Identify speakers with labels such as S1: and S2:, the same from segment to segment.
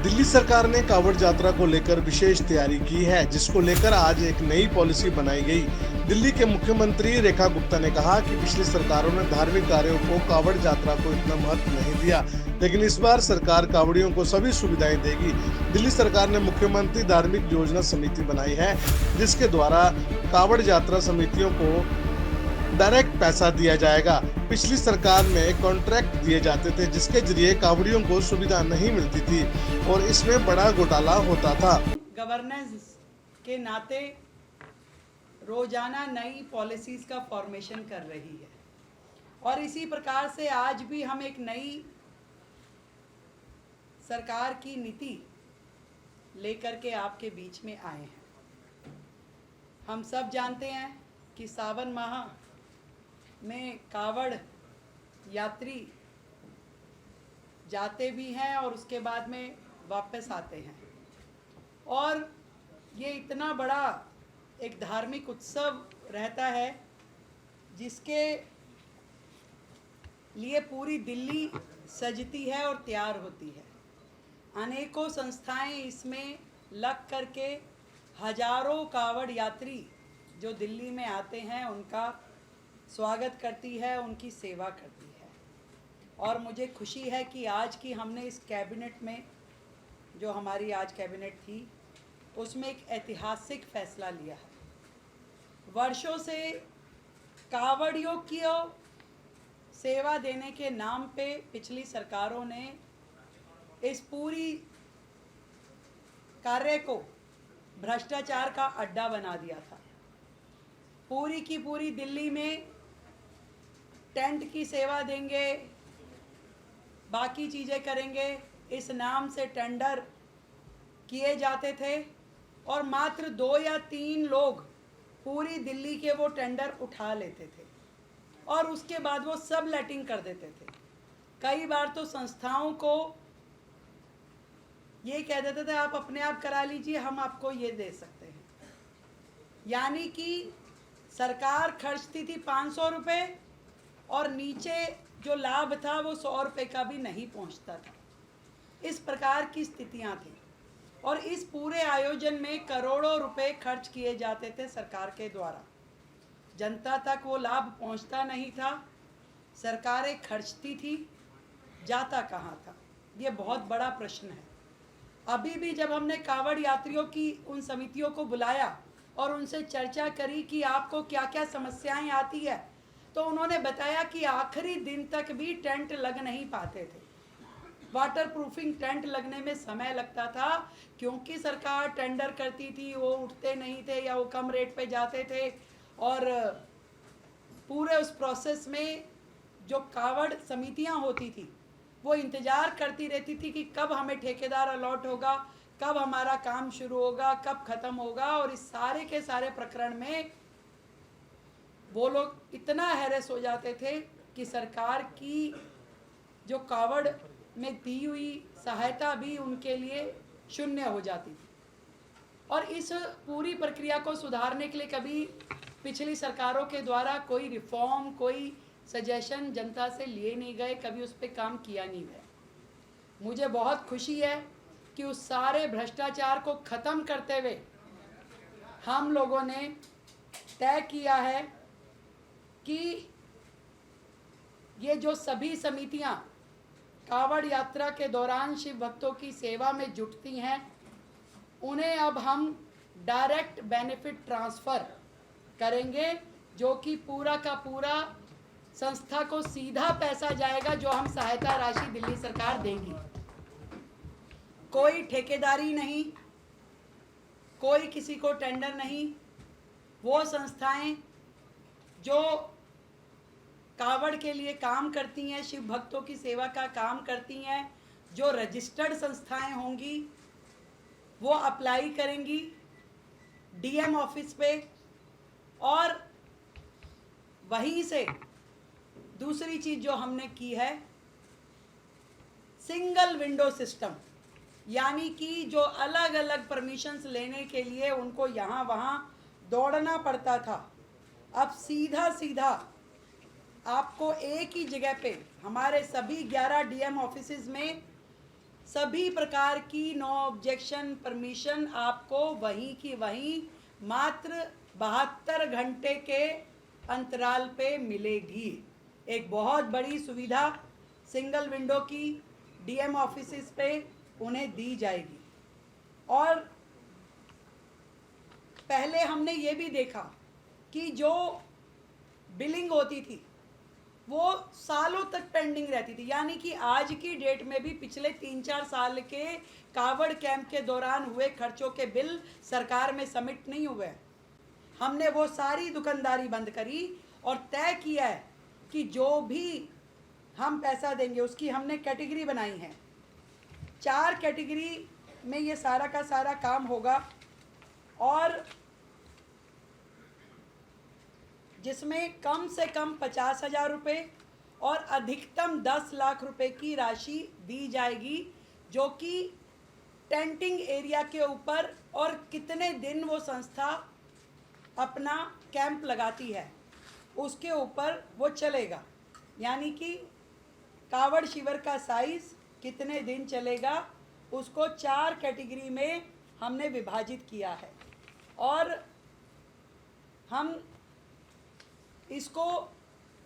S1: दिल्ली सरकार ने कांवड़ यात्रा को लेकर विशेष तैयारी की है, जिसको लेकर आज एक नई पॉलिसी बनाई गई। दिल्ली के मुख्यमंत्री रेखा गुप्ता ने कहा कि पिछली सरकारों ने धार्मिक कार्यों को कांवड़ यात्रा को इतना महत्व नहीं दिया, लेकिन इस बार सरकार कांवड़ियों को सभी सुविधाएं देगी। दिल्ली सरकार ने मुख्यमंत्री धार्मिक योजना समिति बनाई है, जिसके द्वारा कांवड़ यात्रा समितियों को डायरेक्ट पैसा दिया जाएगा। पिछली सरकार में कॉन्ट्रैक्ट दिए जाते थे, जिसके जरिए कांवड़ियों को सुविधा नहीं मिलती थी और इसमें बड़ा घोटाला होता था।
S2: गवर्नेंस के नाते रोजाना नई पॉलिसीज का फॉर्मेशन कर रही है और इसी प्रकार से आज भी हम एक नई सरकार की नीति लेकर के आपके बीच में आए हैं। हम सब जानते हैं कि सावन माह में कावड़ यात्री जाते भी हैं और उसके बाद में वापस आते हैं और ये इतना बड़ा एक धार्मिक उत्सव रहता है जिसके लिए पूरी दिल्ली सजती है और तैयार होती है। अनेकों संस्थाएं इसमें लग करके हजारों कावड़ यात्री जो दिल्ली में आते हैं उनका स्वागत करती है, उनकी सेवा करती है। और मुझे खुशी है कि आज की हमने इस कैबिनेट में, जो हमारी आज कैबिनेट थी, उसमें एक ऐतिहासिक फैसला लिया है। वर्षों से कावड़ियों की सेवा देने के नाम पे पिछली सरकारों ने इस पूरी कार्य को भ्रष्टाचार का अड्डा बना दिया था। पूरी की पूरी दिल्ली में टेंट की सेवा देंगे, बाकी चीज़ें करेंगे, इस नाम से टेंडर किए जाते थे और मात्र 2 या 3 लोग पूरी दिल्ली के वो टेंडर उठा लेते थे और उसके बाद वो सब लेटिंग कर देते थे। कई बार तो संस्थाओं को ये कह देते थे आप अपने आप करा लीजिए, हम आपको ये दे सकते हैं। यानी कि सरकार खर्चती थी 500 रुपये और नीचे जो लाभ था वो 100 रुपये का भी नहीं पहुंचता था। इस प्रकार की स्थितियां थी और इस पूरे आयोजन में करोड़ों रुपए खर्च किए जाते थे सरकार के द्वारा। जनता तक वो लाभ पहुंचता नहीं था, सरकारें खर्चती थी, जाता कहाँ था? ये बहुत बड़ा प्रश्न है। अभी भी जब हमने कावड़ यात्रियों की उन समितियों को बुलाया और उनसे चर्चा करी कि आपको क्या क्या समस्याएं आती है, तो उन्होंने बताया कि आखिरी दिन तक भी टेंट लग नहीं पाते थे। वाटर प्रूफिंग टेंट लगने में समय लगता था क्योंकि सरकार टेंडर करती थी, वो उठते नहीं थे या वो कम रेट पे जाते थे और पूरे उस प्रोसेस में जो कावड़ समितियां होती थी वो इंतज़ार करती रहती थी कि कब हमें ठेकेदार अलॉट होगा, कब हमारा काम शुरू होगा, कब ख़त्म होगा। और इस सारे के सारे प्रकरण में वो लोग इतना हैरेस हो जाते थे कि सरकार की जो कावड़ में दी हुई सहायता भी उनके लिए शून्य हो जाती थी। और इस पूरी प्रक्रिया को सुधारने के लिए कभी पिछली सरकारों के द्वारा कोई रिफॉर्म, कोई सजेशन जनता से लिए नहीं गए, कभी उस पर काम किया नहीं गया। मुझे बहुत खुशी है कि उस सारे भ्रष्टाचार को ख़त्म करते हुए हम लोगों ने तय किया है कि ये जो सभी समितियां कावड़ यात्रा के दौरान शिव भक्तों की सेवा में जुटती हैं, उन्हें अब हम डायरेक्ट बेनिफिट ट्रांसफ़र करेंगे, जो कि पूरा का पूरा संस्था को सीधा पैसा जाएगा, जो हम सहायता राशि दिल्ली सरकार देगी। कोई ठेकेदारी नहीं, कोई किसी को टेंडर नहीं। वो संस्थाएं जो कावड़ के लिए काम करती हैं, शिव भक्तों की सेवा का काम करती हैं, जो रजिस्टर्ड संस्थाएं होंगी, वो अप्लाई करेंगी डीएम ऑफिस पे और वहीं से दूसरी चीज़ जो हमने की है, सिंगल विंडो सिस्टम, यानी कि जो अलग अलग परमिशंस लेने के लिए उनको यहाँ वहाँ दौड़ना पड़ता था, अब सीधा सीधा आपको एक ही जगह पे हमारे सभी 11 डीएम ऑफिसेज में सभी प्रकार की नो ऑब्जेक्शन परमिशन आपको वहीं की वहीं मात्र 72 घंटे के अंतराल पे मिलेगी। एक बहुत बड़ी सुविधा सिंगल विंडो की डीएम ऑफिसेस पे उन्हें दी जाएगी। और पहले हमने ये भी देखा कि जो बिलिंग होती थी वो सालों तक पेंडिंग रहती थी, यानी कि आज की डेट में भी पिछले 3-4 साल के कावड़ कैंप के दौरान हुए खर्चों के बिल सरकार में सबमिट नहीं हुए। हमने वो सारी दुकानदारी बंद करी और तय किया है कि जो भी हम पैसा देंगे उसकी हमने कैटेगरी बनाई है। 4 कैटेगरी में ये सारा का सारा काम होगा और जिसमें कम से कम 50,000 रुपये और अधिकतम 10 लाख रुपए की राशि दी जाएगी, जो कि टेंटिंग एरिया के ऊपर और कितने दिन वो संस्था अपना कैंप लगाती है उसके ऊपर वो चलेगा। यानी कि कावड़ शिविर का साइज कितने दिन चलेगा उसको 4 कैटेगरी में हमने विभाजित किया है और हम इसको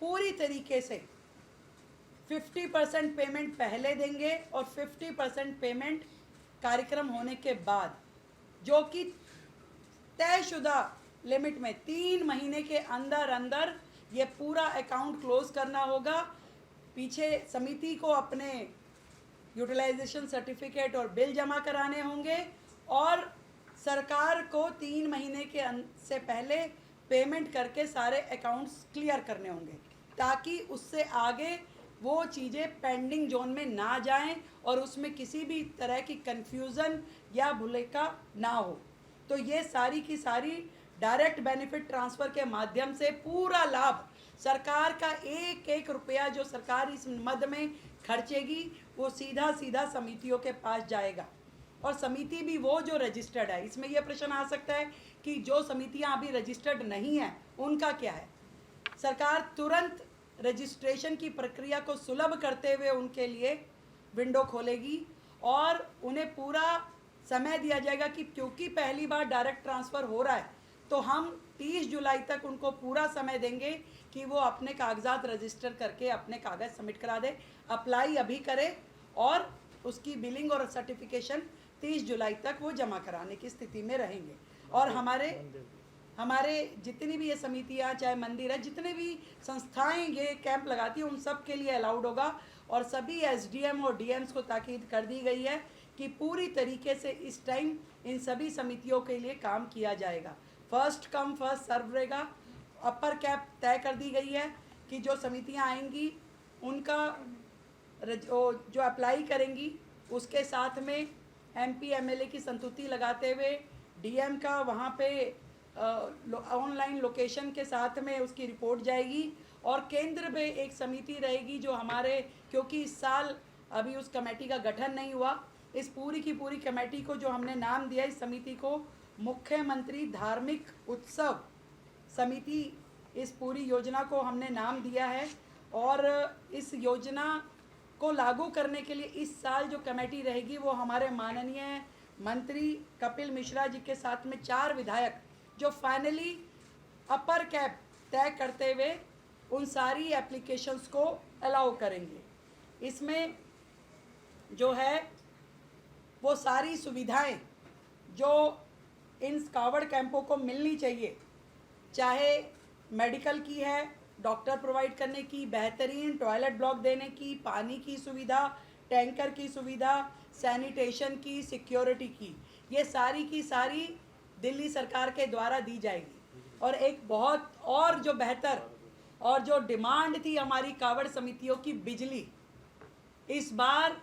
S2: पूरी तरीके से 50% पेमेंट पहले देंगे और 50% पेमेंट कार्यक्रम होने के बाद, जो कि तयशुदा लिमिट में 3 महीने के अंदर अंदर ये पूरा अकाउंट क्लोज करना होगा। पीछे समिति को अपने यूटिलाइजेशन सर्टिफिकेट और बिल जमा कराने होंगे और सरकार को 3 महीने के से पहले पेमेंट करके सारे अकाउंट्स क्लियर करने होंगे, ताकि उससे आगे वो चीज़ें पेंडिंग जोन में ना जाएं और उसमें किसी भी तरह की कन्फ्यूज़न या भुलेखा ना हो। तो ये सारी की सारी डायरेक्ट बेनिफिट ट्रांसफ़र के माध्यम से पूरा लाभ सरकार का एक एक रुपया जो सरकार इस मद में खर्चेगी वो सीधा सीधा समितियों के पास जाएगा। और समिति भी वो जो रजिस्टर्ड है। इसमें यह प्रश्न आ सकता है कि जो समितियां अभी रजिस्टर्ड नहीं हैं उनका क्या है। सरकार तुरंत रजिस्ट्रेशन की प्रक्रिया को सुलभ करते हुए उनके लिए विंडो खोलेगी और उन्हें पूरा समय दिया जाएगा कि क्योंकि पहली बार डायरेक्ट ट्रांसफ़र हो रहा है तो हम 30 जुलाई तक उनको पूरा समय देंगे कि वो अपने कागजात रजिस्टर करके अपने कागज़ सबमिट करा दे, अप्लाई अभी करे और उसकी बिलिंग और सर्टिफिकेशन 30 जुलाई तक वो जमा कराने की स्थिति में रहेंगे। और हमारे जितनी भी ये समितियाँ चाहे मंदिर है, जितने भी संस्थाएं ये कैंप लगाती हैं उन सब के लिए अलाउड होगा। और सभी एसडीएम और डीएम्स को ताकीद कर दी गई है कि पूरी तरीके से इस टाइम इन सभी समितियों के लिए काम किया जाएगा। फर्स्ट कम फर्स्ट सर्व रहेगा। अपर कैप तय कर दी गई है कि जो समितियां आएंगी उनका जो अप्लाई करेंगी उसके साथ में एमपी एमएलए की संतुति लगाते हुए डीएम का वहाँ पे ऑनलाइन लोकेशन के साथ में उसकी रिपोर्ट जाएगी। और केंद्र में एक समिति रहेगी जो हमारे, क्योंकि इस साल अभी उस कमेटी का गठन नहीं हुआ, इस पूरी की पूरी कमेटी को जो हमने नाम दिया इस समिति को मुख्यमंत्री धार्मिक उत्सव समिति, इस पूरी योजना को हमने नाम दिया है। और इस योजना को लागू करने के लिए इस साल जो कमेटी रहेगी वो हमारे माननीय मंत्री कपिल मिश्रा जी के साथ में 4 विधायक जो फाइनली अपर कैप तय करते हुए उन सारी एप्लीकेशंस को अलाउ करेंगे। इसमें जो है वो सारी सुविधाएं जो इन कावड़ कैंपों को मिलनी चाहिए, चाहे मेडिकल की है, डॉक्टर प्रोवाइड करने की, बेहतरीन टॉयलेट ब्लॉक देने की, पानी की सुविधा, टैंकर की सुविधा, सैनिटेशन की, सिक्योरिटी की, ये सारी की सारी दिल्ली सरकार के द्वारा दी जाएगी। और एक बहुत और जो बेहतर और जो डिमांड थी हमारी कावड़ समितियों की, बिजली, इस बार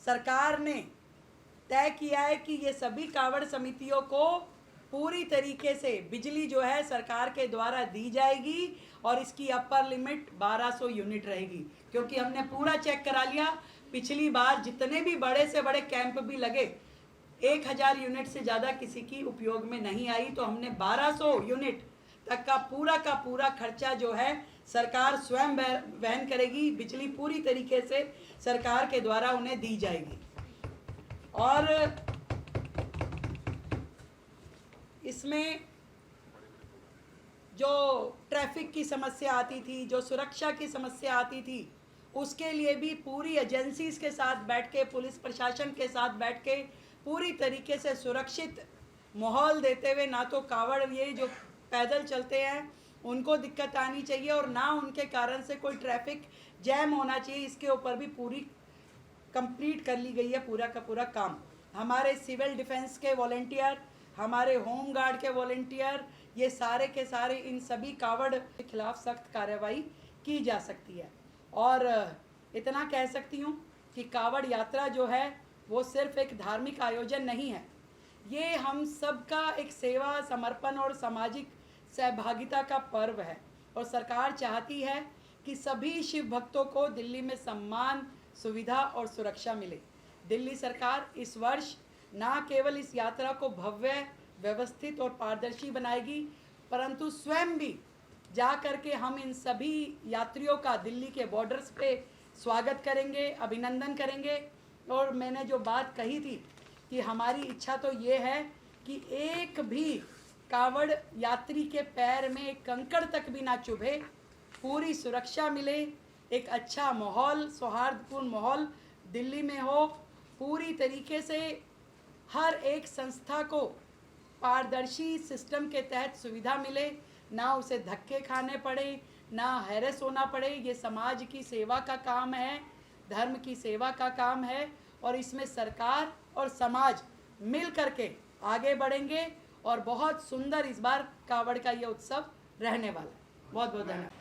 S2: सरकार ने तय किया है कि ये सभी कावड़ समितियों को पूरी तरीके से बिजली जो है सरकार के द्वारा दी जाएगी और इसकी अपर लिमिट 1200 यूनिट रहेगी। क्योंकि हमने पूरा चेक करा लिया, पिछली बार जितने भी बड़े से बड़े कैंप भी लगे 1000 यूनिट से ज़्यादा किसी की उपयोग में नहीं आई, तो हमने 1200 यूनिट तक का पूरा खर्चा जो है सरकार स्वयं वहन करेगी। बिजली पूरी तरीके से सरकार के द्वारा उन्हें दी जाएगी। और इसमें जो ट्रैफिक की समस्या आती थी, जो सुरक्षा की समस्या आती थी, उसके लिए भी पूरी एजेंसीज के साथ बैठ के, पुलिस प्रशासन के साथ बैठ के पूरी तरीके से सुरक्षित माहौल देते हुए, ना तो कावड़ ये जो पैदल चलते हैं उनको दिक्कत आनी चाहिए और ना उनके कारण से कोई ट्रैफिक जैम होना चाहिए, इसके ऊपर भी पूरी कंप्लीट कर ली गई है पूरा का पूरा काम। हमारे सिविल डिफेंस के वॉलेंटियर, हमारे होम गार्ड के वॉलेंटियर, ये सारे के सारे इन सभी कावड़ के खिलाफ सख्त कार्रवाई की जा सकती है। और इतना कह सकती हूँ कि कावड़ यात्रा जो है वो सिर्फ एक धार्मिक आयोजन नहीं है, ये हम सब का एक सेवा, समर्पण और सामाजिक सहभागिता का पर्व है। और सरकार चाहती है कि सभी शिव भक्तों को दिल्ली में सम्मान, सुविधा और सुरक्षा मिले। दिल्ली सरकार इस वर्ष ना केवल इस यात्रा को भव्य, व्यवस्थित और पारदर्शी बनाएगी, परंतु स्वयं भी जा कर के हम इन सभी यात्रियों का दिल्ली के बॉर्डर्स पे स्वागत करेंगे, अभिनंदन करेंगे। और मैंने जो बात कही थी कि हमारी इच्छा तो ये है कि एक भी कावड़ यात्री के पैर में एक कंकड़ तक भी ना चुभे, पूरी सुरक्षा मिले, एक अच्छा माहौल, सौहार्दपूर्ण माहौल दिल्ली में हो, पूरी तरीके से हर एक संस्था को पारदर्शी सिस्टम के तहत सुविधा मिले, ना उसे धक्के खाने पड़े, ना हैरेस होना पड़े। ये समाज की सेवा का काम है, धर्म की सेवा का काम है और इसमें सरकार और समाज मिल करके आगे बढ़ेंगे और बहुत सुंदर इस बार कावड़ का ये उत्सव रहने वाला है। बहुत बहुत धन्यवाद।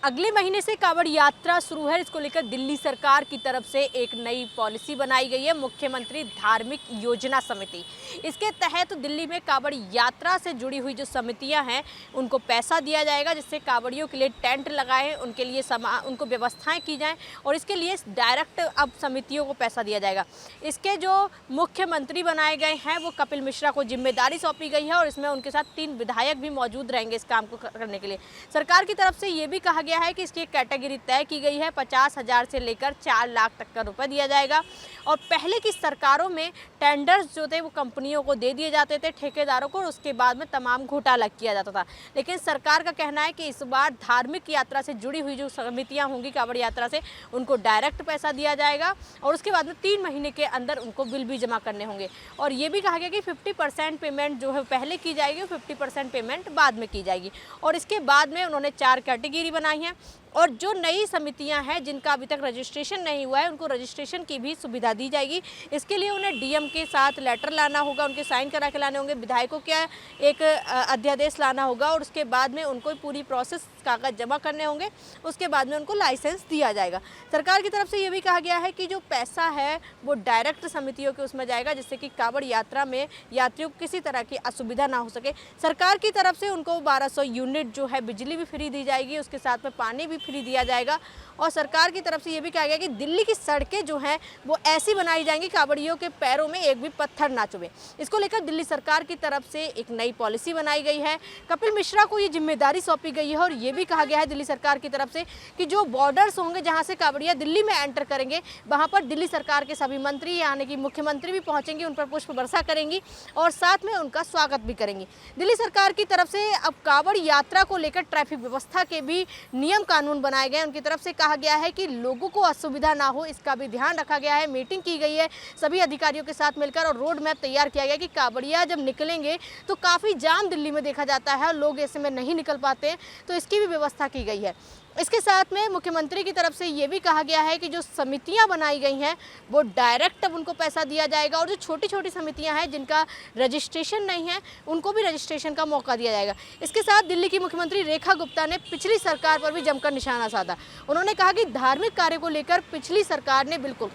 S3: अगले महीने से कावड़ यात्रा शुरू है। इसको लेकर दिल्ली सरकार की तरफ से एक नई पॉलिसी बनाई गई है, मुख्यमंत्री धार्मिक योजना समिति। इसके तहत दिल्ली में कावड़ यात्रा से जुड़ी हुई जो समितियां हैं उनको पैसा दिया जाएगा, जिससे कावड़ियों के लिए टेंट लगाए, उनके लिए उनको व्यवस्थाएं की जाएं और इसके लिए डायरेक्ट अब समितियों को पैसा दिया जाएगा। इसके जो मुख्यमंत्री बनाए गए हैं वो कपिल मिश्रा को जिम्मेदारी सौंपी गई है और इसमें उनके साथ 3 विधायक भी मौजूद रहेंगे इस काम को करने के लिए। सरकार की तरफ से ये भी कहा गया है कि इसकी एक कैटेगरी तय की गई है, 50,000 से लेकर 4 लाख तक का रुपए दिया जाएगा। और पहले की सरकारों में टेंडर्स जो थे वो कंपनियों को दे दिए जाते थे, ठेकेदारों को, और उसके बाद में तमाम घोटाला किया जाता था। लेकिन सरकार का कहना है कि इस बार धार्मिक यात्रा से जुड़ी हुई जो समितियां होंगी कावड़ यात्रा से, उनको डायरेक्ट पैसा दिया जाएगा और उसके बाद में 3 महीने के अंदर उनको बिल भी जमा करने होंगे। और ये भी कहा गया कि 50% पेमेंट जो है पहले की जाएगी, 50% पेमेंट बाद में की जाएगी। और इसके बाद में उन्होंने 4 कैटेगरी बनाई है और जो नई समितियां हैं जिनका अभी तक रजिस्ट्रेशन नहीं हुआ है उनको रजिस्ट्रेशन की भी सुविधा दी जाएगी। इसके लिए उन्हें डीएम के साथ लेटर लाना होगा, उनके साइन करा के लाने होंगे, विधायकों का एक अध्यादेश लाना होगा और उसके बाद में उनको पूरी प्रोसेस कागज जमा करने होंगे, उसके बाद में उनको लाइसेंस दिया जाएगा। सरकार की तरफ से ये भी कहा गया है कि जो पैसा है वो डायरेक्ट समितियों के उसमें जाएगा, जिससे कि कावड़ यात्रा में यात्रियों को किसी तरह की असुविधा ना हो सके। सरकार की तरफ से उनको 1200 यूनिट जो है बिजली भी फ्री दी जाएगी, उसके साथ में पानी भी फ्री दिया जाएगा। और सरकार की तरफ से ये भी कहा गया कि दिल्ली की सड़कें जो हैं वो ऐसी बनाई जाएंगी कावड़ियों के पैरों में एक भी पत्थर ना चुभे। इसको लेकर दिल्ली सरकार की तरफ से एक नई पॉलिसी बनाई गई है। कपिल मिश्रा को ये जिम्मेदारी सौंपी गई है और ये भी कहा गया है दिल्ली सरकार की तरफ से कि जो बॉर्डर्स होंगे जहाँ से कावड़िया दिल्ली में एंटर करेंगे, वहाँ पर दिल्ली सरकार के सभी मंत्री यानी कि मुख्यमंत्री भी पहुँचेंगे, उन पर पुष्प वर्षा करेंगी और साथ में उनका स्वागत भी करेंगी। दिल्ली सरकार की तरफ से अब कावड़ यात्रा को लेकर ट्रैफिक व्यवस्था के भी नियम कानून बनाए गए। उनकी तरफ से कहा गया है कि लोगों को असुविधा ना हो, इसका भी ध्यान रखा गया है। मीटिंग की गई है सभी अधिकारियों के साथ मिलकर और रोड मैप तैयार किया गया कि कावड़िया जब निकलेंगे तो काफ़ी जाम दिल्ली में देखा जाता है और लोग ऐसे में नहीं निकल पाते हैं, तो इसकी भी व्यवस्था की गई है। इसके साथ में मुख्यमंत्री की तरफ से ये भी कहा गया है कि जो समितियां बनाई गई हैं वो डायरेक्ट अब उनको पैसा दिया जाएगा और जो छोटी छोटी समितियां हैं जिनका रजिस्ट्रेशन नहीं है उनको भी रजिस्ट्रेशन का मौका दिया जाएगा। इसके साथ दिल्ली की मुख्यमंत्री रेखा गुप्ता ने पिछली सरकार पर भी जमकर निशाना साधा। उन्होंने कहा कि धार्मिक कार्य को लेकर पिछली सरकार ने बिल्कुल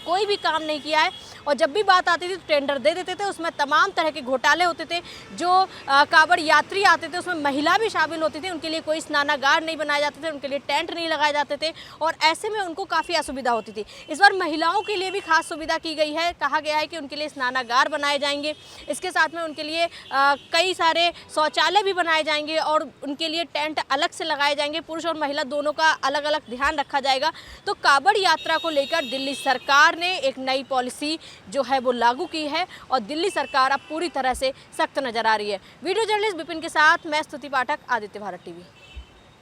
S3: कोई भी काम नहीं किया है और जब भी बात आती थी तो टेंडर दे देते थे, उसमें तमाम तरह के घोटाले होते थे। जो कावड़ यात्री आते थे उसमें महिला भी शामिल होती थी, उनके लिए कोई स्नानागार नहीं बनाए जाते थे, उनके लिए टेंट नहीं लगाए जाते थे और ऐसे में उनको काफ़ी असुविधा होती थी। इस बार महिलाओं के लिए भी खास सुविधा की गई है। कहा गया है कि उनके लिए स्नानागार बनाए जाएंगे, इसके साथ में उनके लिए कई सारे शौचालय भी बनाए जाएंगे और उनके लिए टेंट अलग से लगाए जाएंगे। पुरुष और महिला दोनों का अलग अलग ध्यान रखा जाएगा। तो कावड़ यात्रा को लेकर दिल्ली सरकार सरकार ने एक नई पॉलिसी जो है वो लागू की है और दिल्ली सरकार अब पूरी तरह से सख्त नजर आ रही है। वीडियो जर्नलिस्ट विपिन के साथ मैं स्तुति पाठक, आदित्य भारत टीवी।